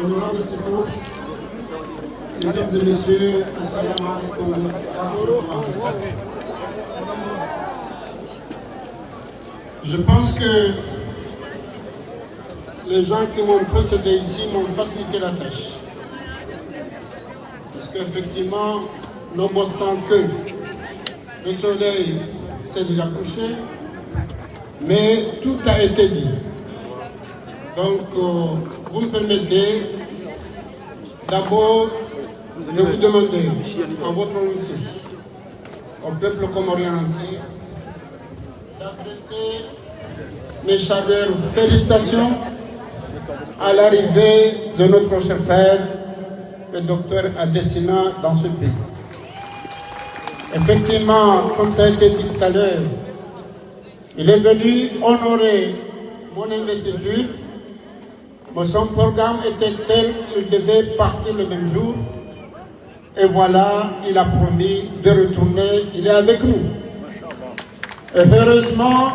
Honorable séquence, mesdames et messieurs, assalamu alaikum. Je pense que les gens qui m'ont précédé ici m'ont facilité la tâche. Parce qu'effectivement, nonobstant que le soleil s'est déjà couché, mais tout a été dit. Donc, vous me permettez d'abord de vous demander, en votre nom tous, au peuple comorien entier, d'adresser mes chaleureuses félicitations à l'arrivée de notre cher frère, le docteur Adesina, dans ce pays. Effectivement, comme ça a été dit tout à l'heure, il est venu honorer mon investiture. Mais son programme était tel qu'il devait partir le même jour. Et voilà, il a promis de retourner. Il est avec nous. Et heureusement,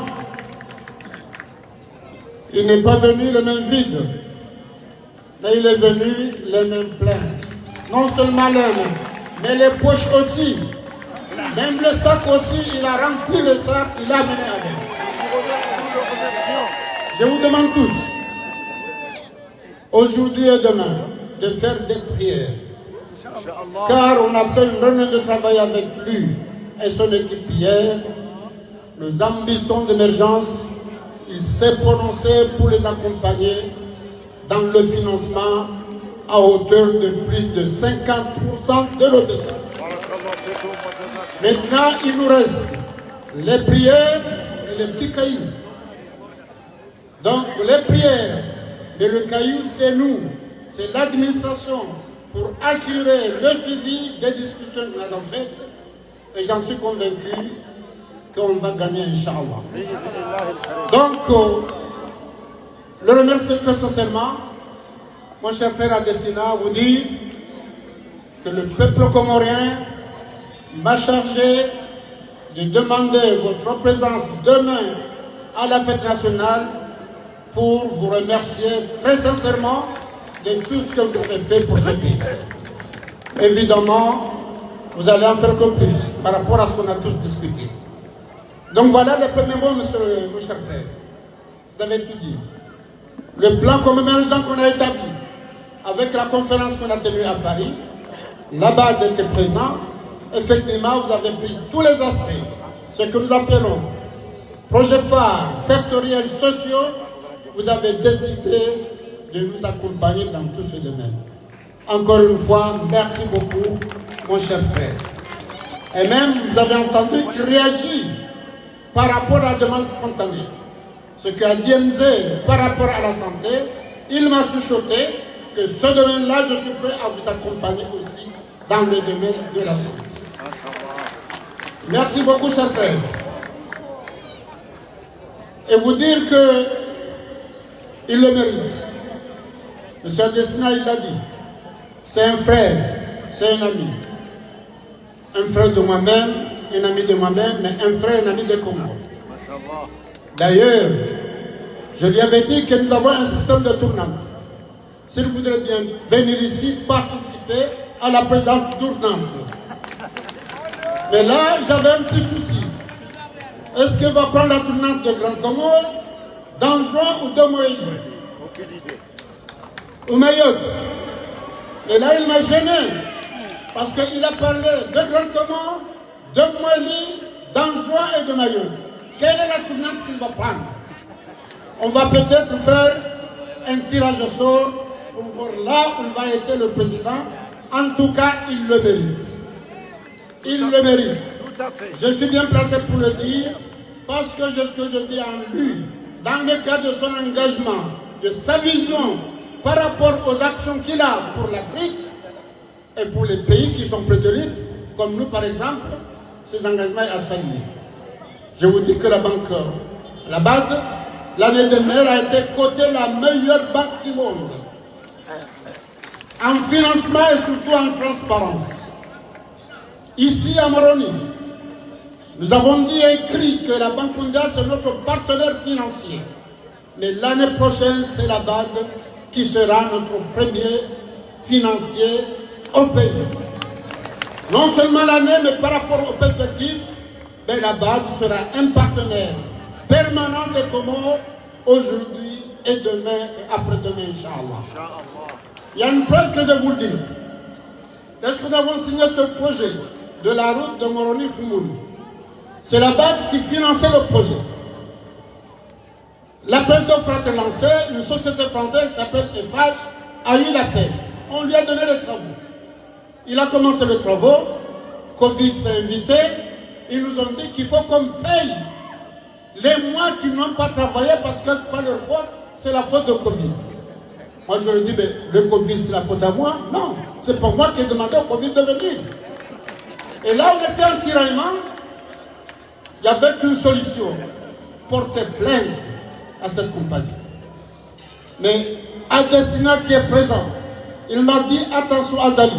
il n'est pas venu les mains vides, mais il est venu les mains pleines. Non seulement les mains, mais les poches aussi. Même le sac aussi, il a rempli le sac, il a amené avec. Je vous demande tous, aujourd'hui et demain, de faire des prières. Car on a fait une réunion de travail avec lui et son équipe hier. Nos ambitions d'émergence, il s'est prononcé pour les accompagner dans le financement à hauteur de plus de 50% de nos besoins. Maintenant, il nous reste les prières et les petits cailloux. Donc, les prières et le caillou, c'est nous, c'est l'administration pour assurer le suivi des discussions que nous avons faites. Et j'en suis convaincu qu'on va gagner, Inch'Allah. Donc, le remercie très sincèrement. Mon cher frère Adesina vous dit que le peuple comorien m'a chargé de demander votre présence demain à la fête nationale pour vous remercier très sincèrement de tout ce que vous avez fait pour ce pays. Évidemment, vous allez en faire que plus par rapport à ce qu'on a tous discuté. Donc voilà les premiers mots, monsieur mon cher frère. Vous avez tout dit. Le plan commercial qu'on a établi avec la conférence qu'on a tenue à Paris, là-bas j'étais présent, effectivement vous avez pris tous les aspects, ce que nous appelons projets phares, sectoriels, sociaux, vous avez décidé de nous accompagner dans tous ces domaines. Encore une fois, merci beaucoup, mon cher frère. Et même, vous avez entendu qu'il réagit par rapport à la demande spontanée. Ce qu'a dit MZ par rapport à la santé, il m'a chuchoté que ce domaine-là, je suis prêt à vous accompagner aussi dans le domaine de la santé. Merci beaucoup, cher frère. Et vous dire que il le mérite. M. Adesina, il l'a dit. C'est un frère, c'est un ami. Un frère de moi-même, un ami de moi-même, mais un frère, un ami de Congo. D'ailleurs, je lui avais dit que nous avons un système de tournante. S'il voudrait bien venir ici, participer à la présidence tournante. Mais là, j'avais un petit souci. Est-ce qu'il va prendre la tournante de Grand Comore dans juin ou de Moïse. Aucune idée. Au Mayotte. Et là, il m'a gêné. Parce qu'il a parlé de Grand Commun, de Moïse, d'Anjouan et de Mayotte. Quelle est la tournante qu'il va prendre? On va peut-être faire un tirage au sort pour voir là où va être le président. En tout cas, il le mérite. Il le mérite. Tout à fait. Je suis bien placé pour le dire parce que ce que je dis en lui, dans le cadre de son engagement, de sa vision par rapport aux actions qu'il a pour l'Afrique et pour les pays qui sont près de lui, comme nous par exemple, ces engagements à saluer. Je vous dis que la banque, la BAD, l'année dernière a été cotée la meilleure banque du monde. En financement et surtout en transparence. Ici à Moroni, nous avons dit et écrit que la Banque mondiale c'est notre partenaire financier. Mais l'année prochaine, c'est la BAD qui sera notre premier financier au pays. Non seulement l'année, mais par rapport aux perspectives, ben la BAD sera un partenaire permanent des Comores aujourd'hui et demain et après-demain, Inch'Allah. Il y a une preuve que je vous le dis. Est-ce que nous avons signé ce projet de la route de Moroni-Foumouni? C'est la BAD qui finançait le projet. L'appel d'offres a été lancé, une société française qui s'appelle EFAGE a eu l'appel. On lui a donné les travaux. Il a commencé les travaux, Covid s'est invité, ils nous ont dit qu'il faut qu'on paye les mois qui n'ont pas travaillé parce que ce n'est pas leur faute, c'est la faute de Covid. Moi je lui dis, mais le Covid c'est la faute à moi? Non, c'est pas moi qui ai demandé au Covid de venir. Et là on était en tiraillement, il n'y avait qu'une solution, porter plainte à cette compagnie. Mais Adesina qui est présent, il m'a dit, attention Azali,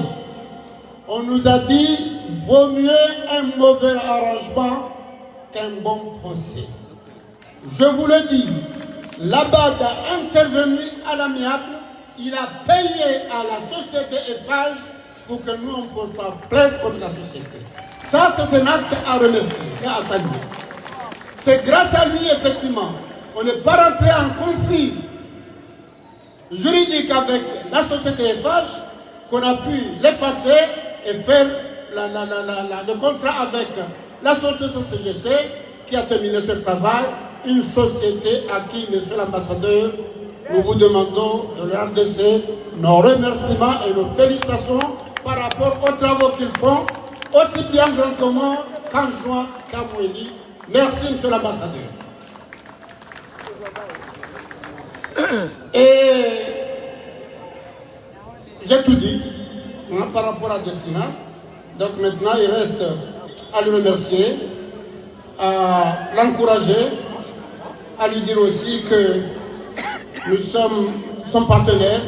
on nous a dit, vaut mieux un mauvais arrangement qu'un bon procès. Je vous le dis, la BAD a intervenu à l'amiable, il a payé à la société EFAGE pour que nous on ne pose pas plainte contre la société. Ça c'est un acte à remercier et à saluer. C'est grâce à lui effectivement, on n'est pas rentré en conflit juridique avec la société EFAGE qu'on a pu l'effacer et faire le contrat avec la société CGC qui a terminé ce travail, une société à qui, monsieur l'ambassadeur, nous vous demandons de la RDC nos remerciements et nos félicitations par rapport aux travaux qu'ils font, aussi bien Grand Commun qu'en juin qu'à Mouéli. Merci, monsieur l'ambassadeur. Et j'ai tout dit par rapport à Destina. Donc maintenant, il reste à le remercier, à l'encourager, à lui dire aussi que nous sommes son partenaire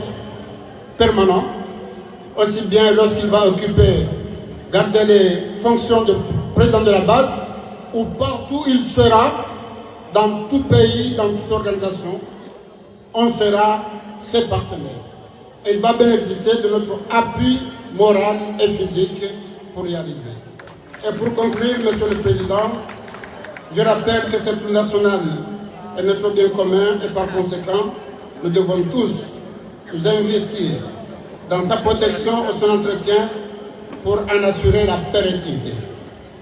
permanent, aussi bien lorsqu'il va garder les fonctions de président de la BAD, ou partout il sera, dans tout pays, dans toute organisation, on sera ses partenaires. Et il va bénéficier de notre appui moral et physique pour y arriver. Et pour conclure, Monsieur le Président, je rappelle que cette nationale est notre bien commun et par conséquent, nous devons tous nous investir dans sa protection et son entretien pour en assurer la pérennité.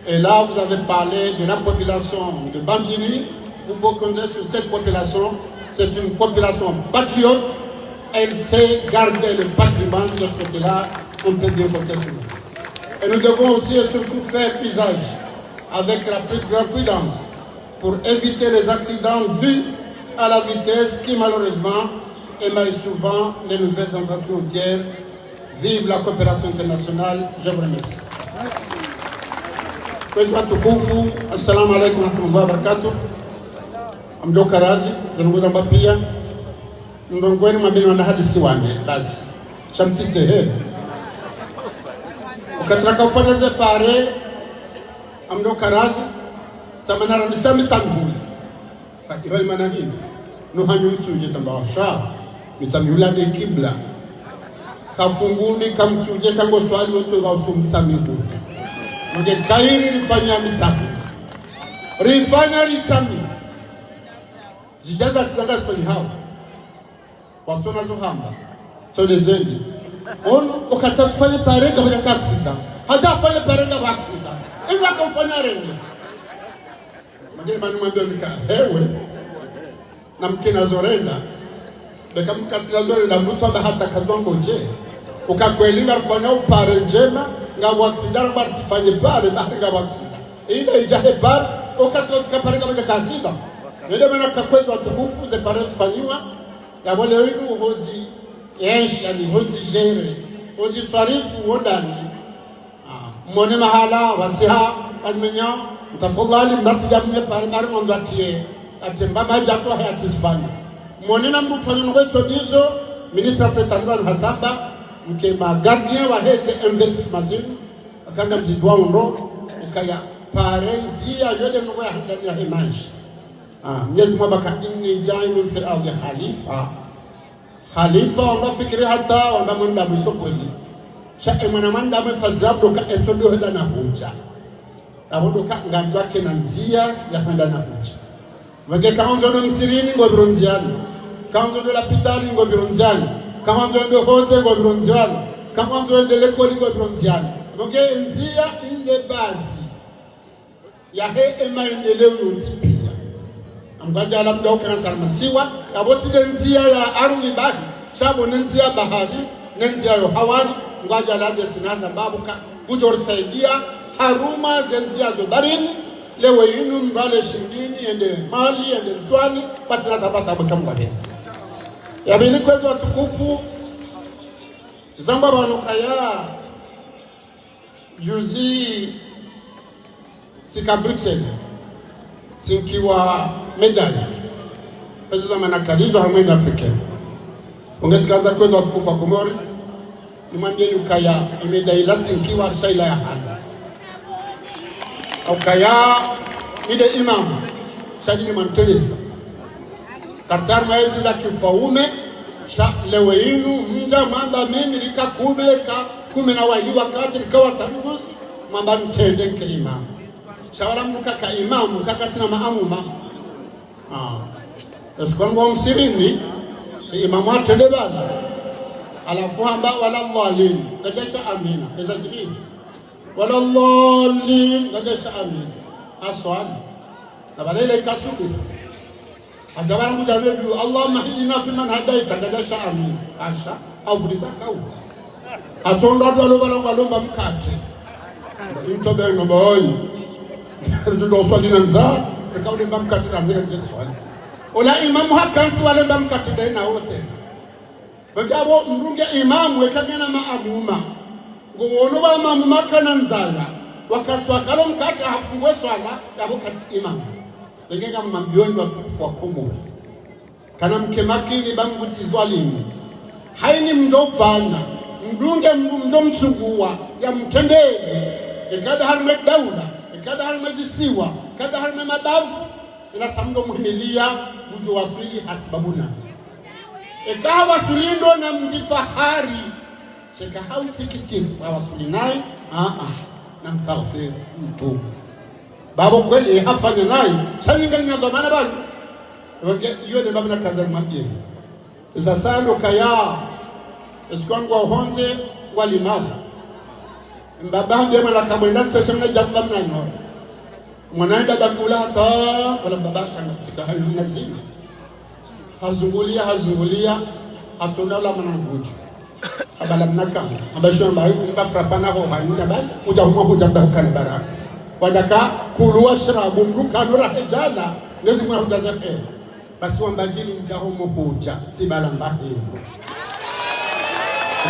Et là, vous avez parlé de la population de Bandjili. Vous vous connaissez sur cette population. C'est une population patriote. Elle sait garder le patrimoine de ce côté-là. On peut bien compter sur nous. Et nous devons aussi et surtout faire usage avec la plus grande prudence pour éviter les accidents dus à la vitesse qui malheureusement émaillent souvent les nouvelles entreprises routières. Vive la coopération internationale. Je vous remercie. Président Tukufu, assalamu alaikum wa rahmatullahi wa barakatuh. Amdo Karadi, Zanguza Mbapia, Ndongweni Mabini Wanahadi Siwane, basi. Shamtite he. Ukatraka ufanya ze pare, Amdo Karadi, Tamanara Nisami Tangu. Pakibali managini. Nuhanyu mtuje tambawasha, Mitamiula de Kibla. Kafunguni kamtuje kango swali wote wa usumtamihu. Mwenye kairi rifanya mitami. Rifanya litami. jijaza kisanga sifanyi hao watu nazohamba tolezeni ono ukatafanya parega kwa accident hajafanya parega kwa accident ila kufanya rende mageni manu mwambie nika hewe na mkina zorenda beka mkasira zorenda mtu amba hata kazongo je ukakwelinga kufanya upare njema nga accident kwa tifanye pare bahinga accident ile ijahe pare ukatoka parega kwa accident ndio maana kakwezo watukufu ze pare zifanywa ya wale widu hozi yesha ni hozi jere hozi farifu wodani mwone mahala wasiha almenya mtafadhali mnasijamye pale bari mwanzatie atemba maji atoa hayatisfanya mwone na mfanya ngweto dizo minister Frederick Hasamba mke magardien wa heze investment akanga mjidwa ndo ukaya parenzia yode ngo ya ndani ya hemaji Mwenyezi Mungu akadini jaimu fil ardi khalifa wanafikiri hata wanamanda msokoni cha mwanamanda mfazabdo ka esodo hada na huja abodo ka nganjwa ke na njia ya kwenda na huja wage kaanzo ndo msirini ngo bronziani kaanzo ndo lapitali ngo bronziani kaanzo ndo hote ngo bronziani kaanzo ndo lekoli ngo bronziani wage njia ile basi ya he maendeleo nzipia ambaja labda ukanasar masiwa aboti njia ya aruni bahi shabo njia bahari njia ya hawani ngaja labda sinaza babuka kujorsaidia haruma zenzia zo barini lewe yinu mbale shingini ende mali ende twani patina tabata butamu wahenzi ya bini kwezo watukufu zamba banukaya yuzi sika Bruxelles sinkiwa medali pesa za manakalizo hamwe Afrika ungesikanza kwezo watukufu wa Komori nimwambie ukaya medali lazinkiwa shaila ya hana ukaya mide imam sajini manteleza kartar maezi za kifaume sha lewe inu mja mamba mimi lika kume na wali wakati likawa tabidusi mamba mtende nke imam shawala mduka ka imam kakati na maamuma esikwa mwa msirini imamu atende bana alafu hamba wala dhalin kajesha amina eza jibini wala dhalin kajesha amina aswali na balele kasubi ajabara mujameju Allahumma hidina fi man hadaita kajesha amina asha avuliza kau atonda dwalo balomba mkate intobe no boy ndio swali nanza kaule mkate na mbele ndio swali ola imamu hakansi wale mkate dai na wote bagabo ndunge imamu wekagena maamuma ngono ba maamuma kana nzala wakati wakalo mkate hafungwe swala yabo kati imamu ngega mambioni wa kufa kumu kana mkemakini banguti zwalimu haini mjofanya ndunge mjo mtsugua ya mtendele ikada harme daula ikada harme zisiwa ikada harme mabavu ila samdo muhimilia mtu wasili hasbabuna ikawa sulindo na mjifahari sheka hausi kikifu hawasulinayi na mstaghfir mtu babo kweli hafanya naye sanyinga ni dhamana bali yone babna kaza mwambie sasa ndo kaya esikwangu honze walimala mbabambe mala kamwenda sasa na jamba mnanyo mwanaenda bakula hata wala babasha ngatika hayo nazima hazungulia hatuna la mananguju abala mnaka abashwa mbayo mbafrapana ho hanya bali ujahuma hujamba kana baraka wadaka kulwa shrabu mruka nura hijala lazima hujazafe basi wambagili ngaho moja sibala mbahendo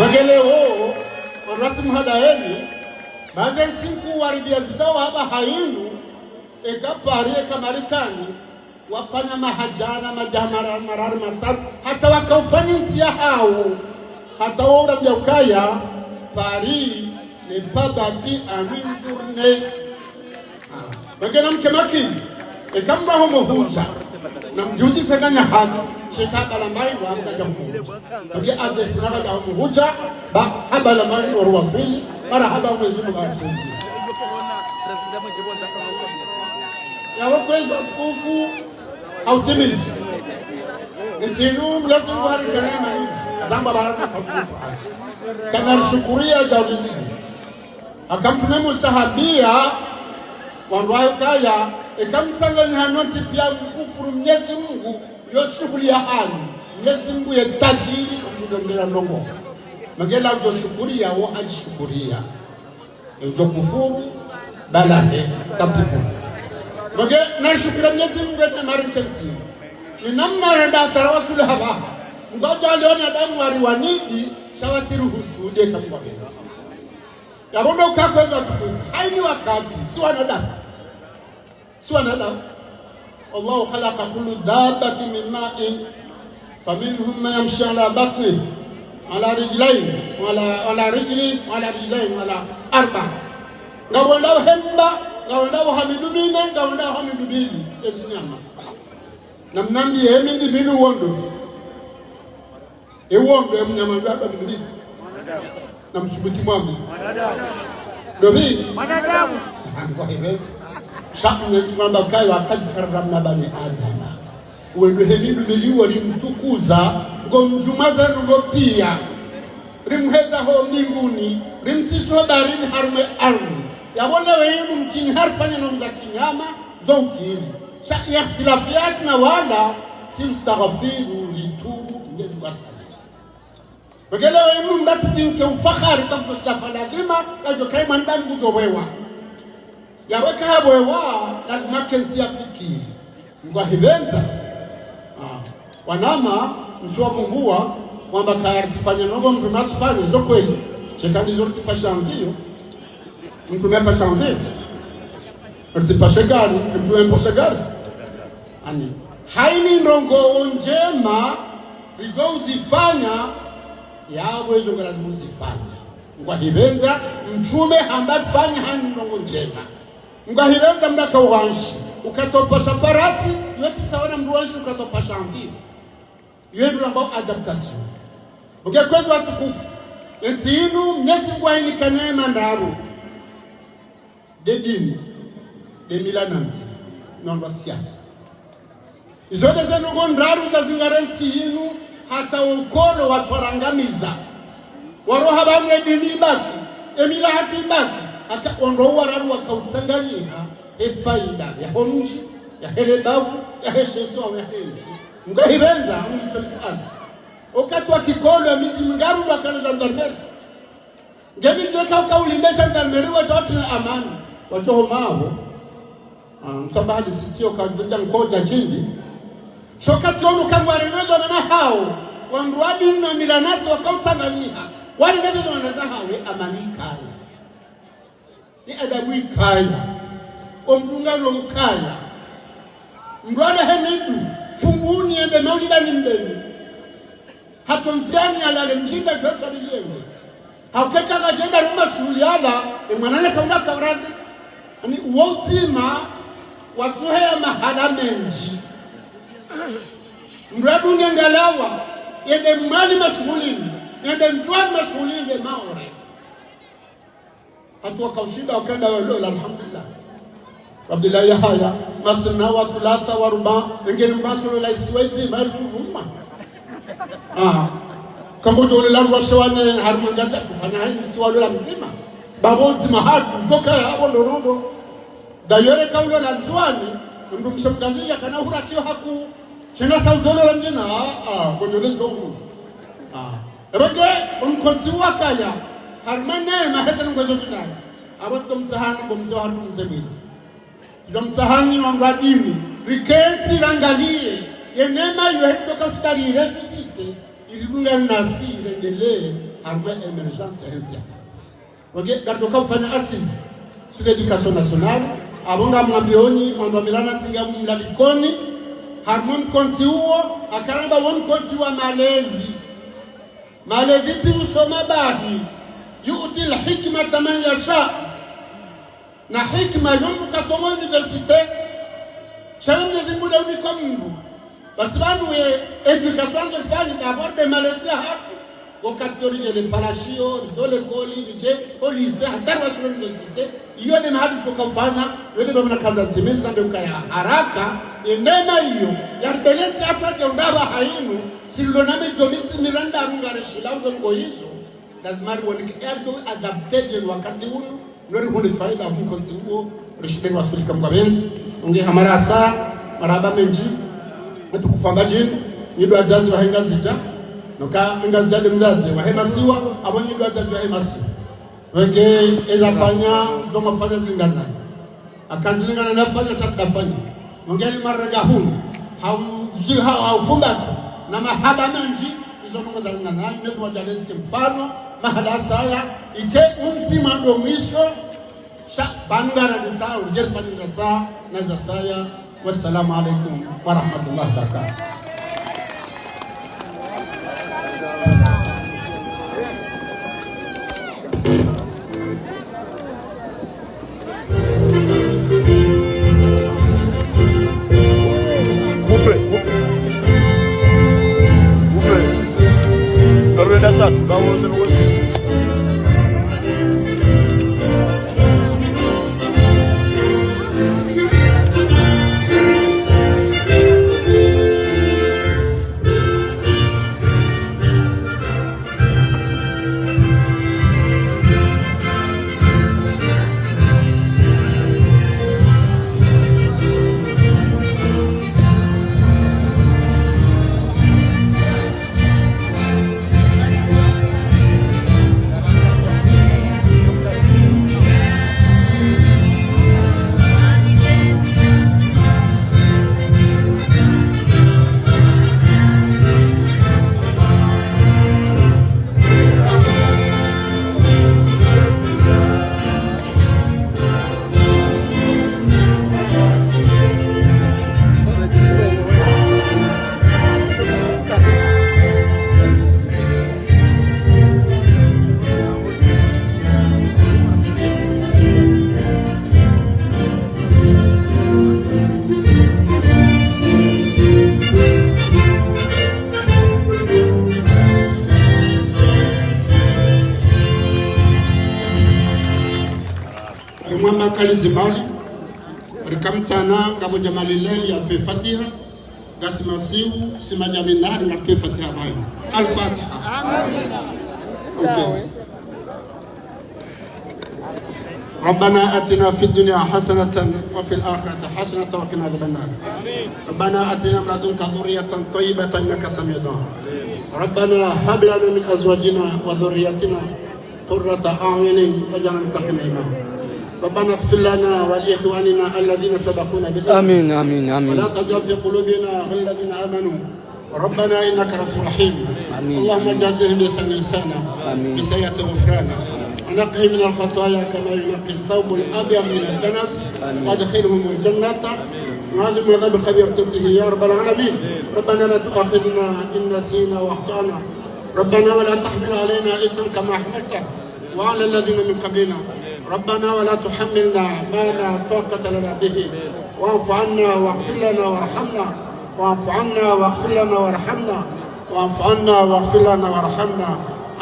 wagele ho wanati mhadaeni bazen sinku waribia zao haba hainu ekapari ekamarikani wafanya mahajana majamara marari matatu hata wakaufanya ntia hao hata wora mjaukaya pari ne babaki amin journée bagena mkemaki ekamba homo huja na mjuzi seganya haki shekaba la mari wa mtaja huja bagi adesina baja homo huja ba haba la mari wa ruwafili para haba mwezumu gafili ya wakwezo kufu autimizi Ntinu Mwenyezi Mungu alikanema hivi. Zamba baraka fadhili. Kana shukuria jaulizi. Akamtume musahabia wanduayo kaya ikamtanga ni hanoti pia mkufuru Mwenyezi Mungu yo shughuli ya hali. Mwenyezi Mungu ya tajiri kumudondera ndongo. Magela ujo shukuria wo ajishukuria. Ujo kufuru balahe tapiku. Mage na shukura Mwenyezi Mungu ya marinkensi. Ni namna renda tarawasuli haba. Ngoja leo na damu wariwanidi shawatiru husude kama bela. Yabondo ukakweza tukufu. Haini wakati si wanadamu. Si wanadamu. Allah khalaqa kullu dabbatin min ma'in faminhum man yamshi ala batni ala rijlayn wala rijli wala rijlayn wala arba. Ngawenda hemba ngawenda hamidumine ngawenda hamidubili esinyama. Namnambi hemindi bilu wondo. Ewondo emnyama ngaba bibili. Namshubuti mwambi. Dobi Mwanadamu. Kwa hivyo Mwenyezi Mungu akayo akadikarramna bani Adama. Wendo helidu miliwa limtukuza ngomjumaza ngo pia. Rimheza ho mbinguni, rimsiso barini harme armu. Yabona wenu mkini harfanya na mzakinyama zoukili. Sa ikhtilafiat na wala si ustaghfiru litubu Mwenyezi Mungu asamehe. Bagala wenu mdatsinke ufakhari kamtostafa lazima kajo kaima ndambu jowewa. Yaweka habwewa lazima kenzi afiki. Ngwa hibenza. Wanama msuwa mungua kwamba kaartifanya nogo mtu masufanya zo kweli. Chekani zote pasha mvio. Mtu mepasha mvio. Rtipashe gari, mtu mepashe gari. Ani haini ndongo njema rizo uzifanya yawe zo lazima uzifanya. Ngwa hibenza mtume hambafanya haini ndongo njema. Ngahirenda mdaka uwanshi ukatopasha farasi yote sawana mruwanshi ukatopasha mvio yedu ambao adaptation ugekwezi watukufu entiinu Mwenyezi Mungu ainikanema ndaru de dini de milananzi nongo siasa izote zenugo ndaru za zingarenti inu hata ukolo watwarangamiza waroha bamwe dini ibaki emila hati ibaki aka ondo wararu wakautsanganyika efaida ya honji ya helebavu ya heshezo ya henji ngahibenza umtsalifana okati wa kikolo ya miji mingaru wakana gendarmerie ngemizi ka ulinde gendarmerie watoto na amani watoho maho msambali sitio kajenga ngoja chini shokati ono kangwarezo na hao wanduadi na milanati wakautsanganyika wale ngazo wanaza hawe amanika ni adabu ikaya omdungano mkaya mrwana hemidu funguni ende maulida ni mbeni hatonziani alale mjinda josa bilengo haukeka kajenda ruma shuliala mwanane kaunda kauradi ni uozima watuhe ya mahala menji mradu ngengalawa yende mali mashughulini yende mzwani mashughulini maore hatu wakaushida wakenda walola alhamdulillah Abdullah Yahya masna wa thulatha wa ruba ngeni mbacho la isiwezi mali kuvuma kambojo le langu shawane harmangaza kufanya haini siwalo la mzima babozi mahatu toka hapo ndorondo dayore kaulo la nzwani ndo mshamgalia kana hurakio haku chena sauzolo la mjina bonjole ndo ebage onkonzi wakaya harmane maheza ngozo kitana abato msahani bomzo hatu mzemini msahani wa ngadini rikenti rangalie yenema yeto kapitali resusite ilunga nasi rendele harma emergence health wage gatoka kufanya asili sur l'éducation nationale abonga mlambioni ondo milana singa mlalikoni harmon konti huo akaramba won konti wa malezi ti usoma bahi yu'ti al-hikmata man yasha na hikma yungu katoma universite shamu Mwenyezi leo ni kama basi banu education de fanye d'abord de Malaysia hatu wakati le palashio dole koli je polisi hata sur universite hiyo ni mahali tukafanya yule bwana kaza timiza ndio kaya haraka inema hiyo yarbeleti afake undaba hainu siloname jomiti miranda arungare shilauzo ngohizo lazima ruonike erdo adapteje wakati huo nori huni faida huko ntiwo rishibiri wasulika mkabenzi unge hamarasa maraba menji wetu kufamba jini nyido ajazi wa henga zija noka henga zijade mzazi wa hema siwa abo nyido ajazi wa hema siwa wenge ezafanya zoma fanya zilingana akazilingana nafanya chakafanya ngeli maraga huu haufumbatu na mahaba mengi hizo mungu za lingana metu wajalezi mfano mahala saya ike umzima ndo mwisho bangara di saa ujer fanyika saa na za saya. Wassalamu alaikum warahmatullahi wabarakatuh. Mwamba kalizimali rikamtana ngabo jamalileli ya Fatiha gasimasiu simajaminari na Fatiha bayo al-Fatiha. Amin. ربنا آتنا في الدنيا حسنة وفي الآخرة حسنة وقنا عذاب النار. ربنا آتنا من لدنك ذرية طيبة إنك سميع الدعاء. ربنا هب لنا من أزواجنا وذرياتنا قرة أعين واجعلنا للمتقين إماما. ربنا اغفر لنا ولإخواننا الذين سبقونا بالإيمان. آمين آمين آمين. ولا تجعل في قلوبنا غل الذين آمنوا. ربنا إنك رؤوف رحيم. آمين. اللهم جازهم بإحسان إحسانا بسيئة غفرانا ونقهم من الخطايا كما ينقي الثوب الأبيض من الدنس وادخلهم الجنة وهذا من غير خبير تبته يا رب العالمين. ربنا لا تؤاخذنا إن نسينا واخطأنا. ربنا ولا تحمل علينا إصرا كما حملته وعلى الذين من قبلنا. ربنا ولا تحملنا ما لا طاقة لنا به واعف عنا واغفر لنا وارحمنا واعف عنا واغفر لنا وارحمنا واعف عنا واغفر لنا وارحمنا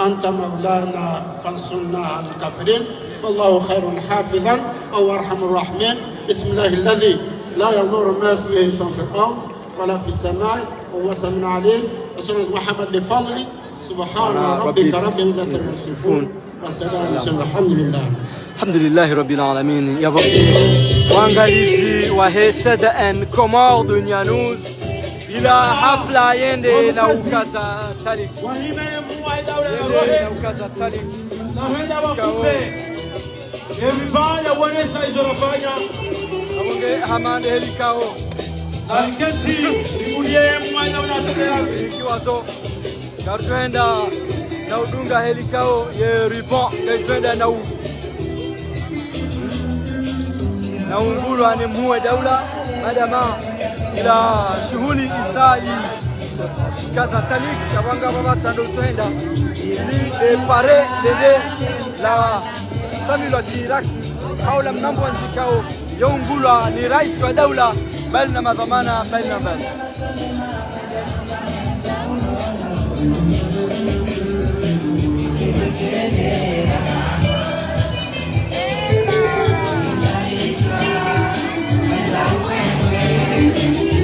أنت مولانا فانصرنا على الكافرين فالله خير حافظا أو أرحم الراحمين. بسم الله الذي لا يضر ما اسمه في الأرض ولا في السماء وهو سميع عليم. وسنة محمد بفضله سبحان ربك رب العزة عما يصفون والسلام الحمد لله. Alhamdulillahi Rabbil Alamin. Ya waangalizi wa Heseda and Komor de Nyanuz ila hafla yende na ukaza talik ukaza talik na wenda wakumbe vibaya wanesa izorafanya awonge hamande helikao aliketi rimulie mwaida unatenderati kiwazo garjenda na udunga helikao ye ribon garjenda na ungulu ane muwe daula madama ila shughuli isai kaza talik kabanga baba sando twenda ili pare dede la samilo dirasmi au la mnambo nzikao ya ungulu ni rais wa daula bali na madhamana bali na bali Thank you.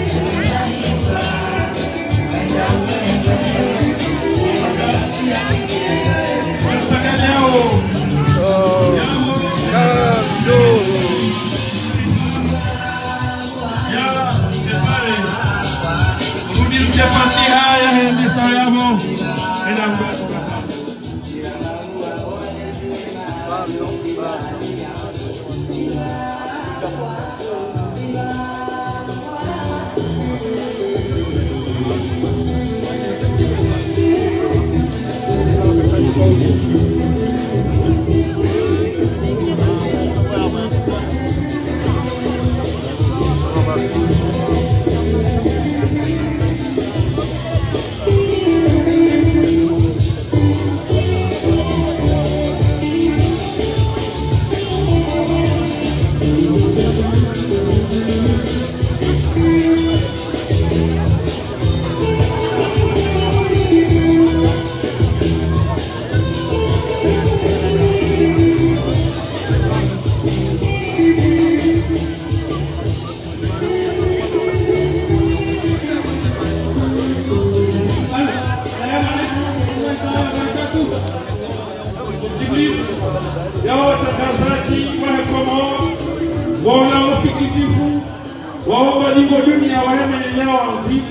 dunia waheme nyawanzi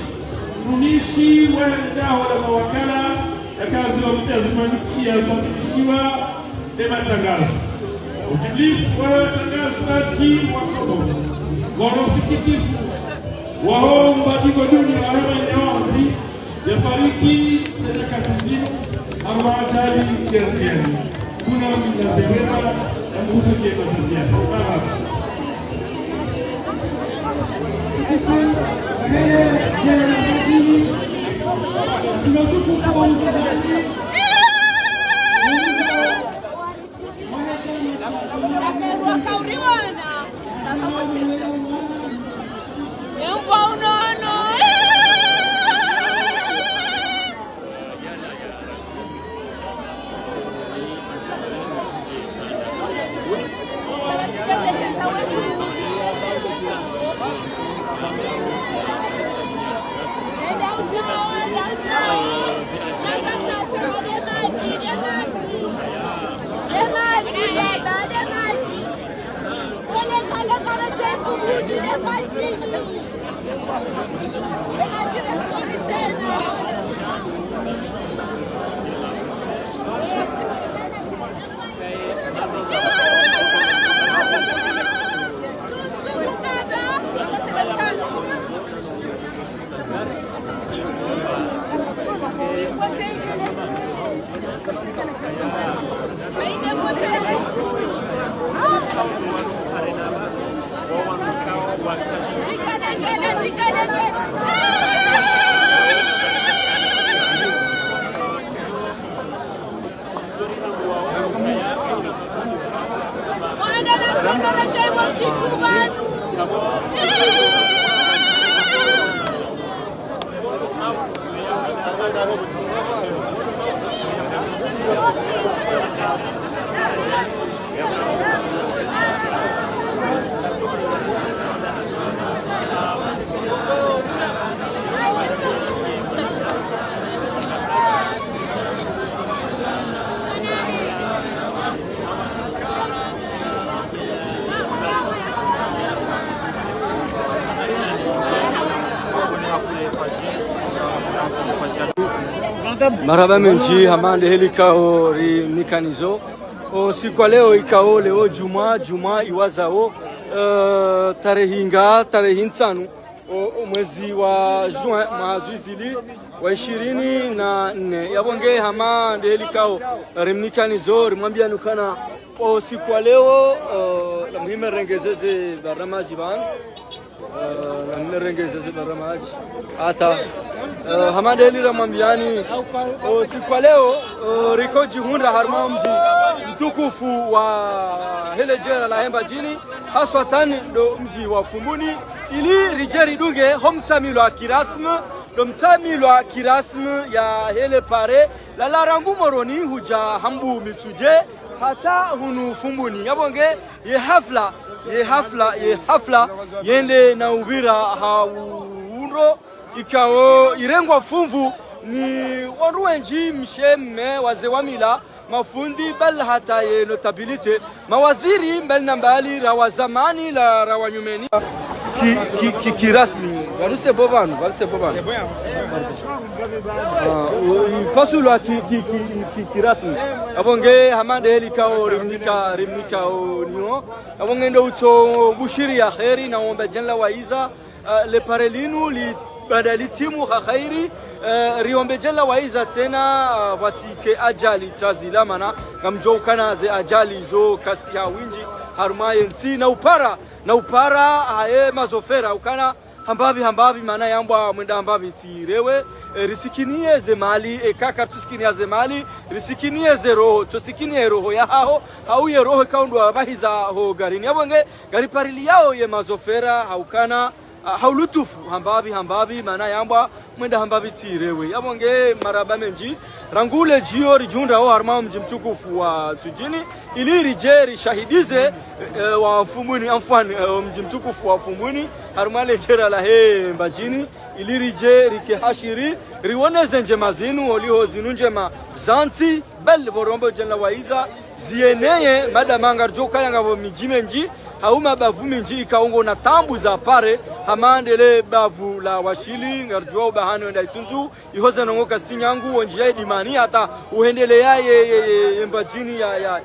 mnumishi wenda wala mawakala ya kazi yazaminishiwa na matangazo utimilifu wa watangazaji wa Kongo kwa usikitifu waomba diko dunia waheme nyawanzi yafariki tena katizini ama ajali kianziani kuna mnazeweza na mhusu kiema tabiati Marhaba menji hamande heli kao ri nikanizo siku leo ikao leo juma iwazao tarehe nsanu mwezi wa juin mwazizili wa 24 yabonge hamande heli kao ri nikanizo rimwambia nukana siku leo la muhimu rengezeze baramaji ban nirengezeze baramaji hata hamande heli ramwambiani siku leo rikoji hunda harma mji mtukufu wa hele jera la hemba jini haswatan ndo mji wa Fumbuni ili rijeri dunge homsamilwa kirasmu ndo msamilwa kirasmu ya hele pare la larangu moroni huja hambu mitsuje hata hunu Fumbuni yabonge ye hafla yende na ubira haundo ikao irengwa fumvu ni waruenji mshemme wazewamila mafundi bal hata ye notabilite mawaziri mbali na mbali rawa zamani la rawa nyumeni kirasmi baruse bobanu pasulwa kirasmi abonge hamande helikao rimnika onio abonge ndo uto bushiri ya khairi na omba janla waiza le parelinu li badali timu khairi riombe jalla waiza tena watike ajali tazila mana ngamjokana ze ajali zo kasti ha winji harumaye nsi na upara haye mazofera ukana hambavi mana yambwa mwenda hambavi tirewe risikinie ze mali kaka tusikinia ze mali risikinie ze roho tusikinie roho ya hao au ye roho kaundwa bahiza ho garini yabonge gari parili yao ye mazofera haukana haulutufu hambavi mana yambwa mwenda hambavi tirewe yabonge maraba menji rangule jio rijunda o harma mji mtukufu wa tujini ili rijeri shahidize wa Fumbuni amfani mji mtukufu wa Fumbuni harma lejera la he mbajini ili rijeri ke hashiri riwoneze njema zinu oliho zinu njema zansi bel borombo jana waiza zieneye madamanga joka yanga bo mijimenji hauma bavu minji ikaongo na tambu za pare hamandele bavu la washili ngarjua bahano enda itunzu ihoza nongoka sinyangu onjia dimani hata uhendele yaye mbajini ya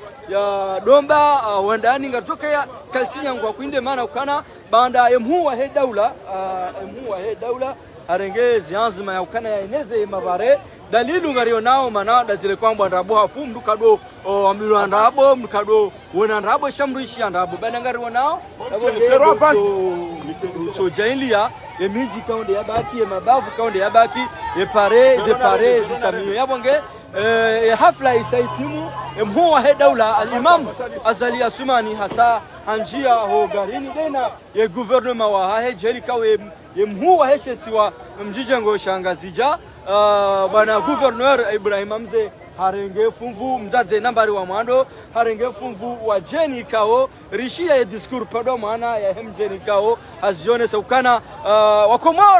domba wandani ngarjoka ya kaltinyangu akwinde mana ukana banda emhuwa he daula arenge zianzima ya ukana ya ineze mabare dalilu ngario nao mana dazile kwamba ndabo hafu mdukado amilu andabo mdukado wona ndabo shamruishi andabo bana ngario nao so jailia emiji kaunde yabaki mabavu kaunde yabaki pare zisamio yabonge hafla isaitimu emhuwa he daula al-imam azali asumani hasa anjia ho garini dena ye gouvernement wa hahe jeli kawe emhuwa he shesiwa mjijengo shangazija bwana gouverneur Ibrahim Amze harenge fumvu mzaze nambari wa mwando harenge fumvu wa jeni kao rishia ya discours pado maana ya jeni kao hazione saukana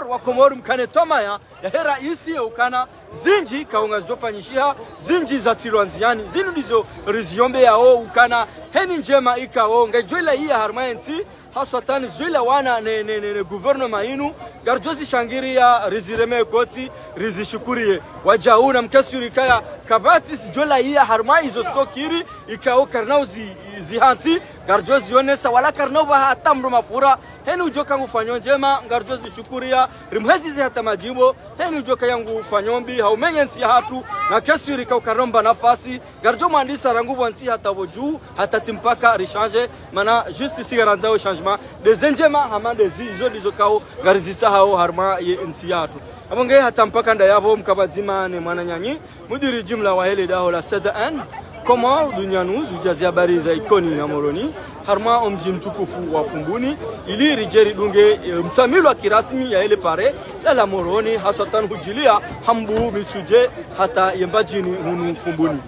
wakomor mkane toma ya hera isi ya ukana zinji kaunga zofanyishia zinji za tilwanziani zinu dizo riziombe yao ukana heni njema ikao ngejwela iya harmaensi haswatani zwila wana ne gouvernement inu garjozi shangiria rizireme koti rizishukurie wajauna mkasuri kaya kabati sjola iya harma izo stokiri ikao karnauzi zihanti garjozi yonesa wala karnova hata mru mafura heni ujoka ngufanyo njema garjozi shukuria rimhezi zi hata majimbo heni ujoka yangu fanyombi haumenyensi hatu na kasuri kau karomba nafasi garjo mandisa rangu wansi hata woju hata timpaka rishange mana justice garanzao changement des enjema hamande zizo dizokao garizisa hao harma ye nsi hatu abonge hata mpaka ndayabo mkabazima ne mwananyanyi mudiri jumla wa hele daho la SDN Komor Dunia News ujazi habari za ikoni na moroni harma omji mtukufu wa Fumbuni ili rijeri dunge msamilo kirasmi ya ile pare la moroni hasatan hujilia hambu misuje hata yembajini hunu Fumbuni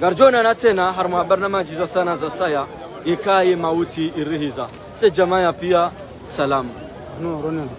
garjona na tena harma barnamaji za sana za saya ikaye mauti irihiza se jamaa pia salam no Ronald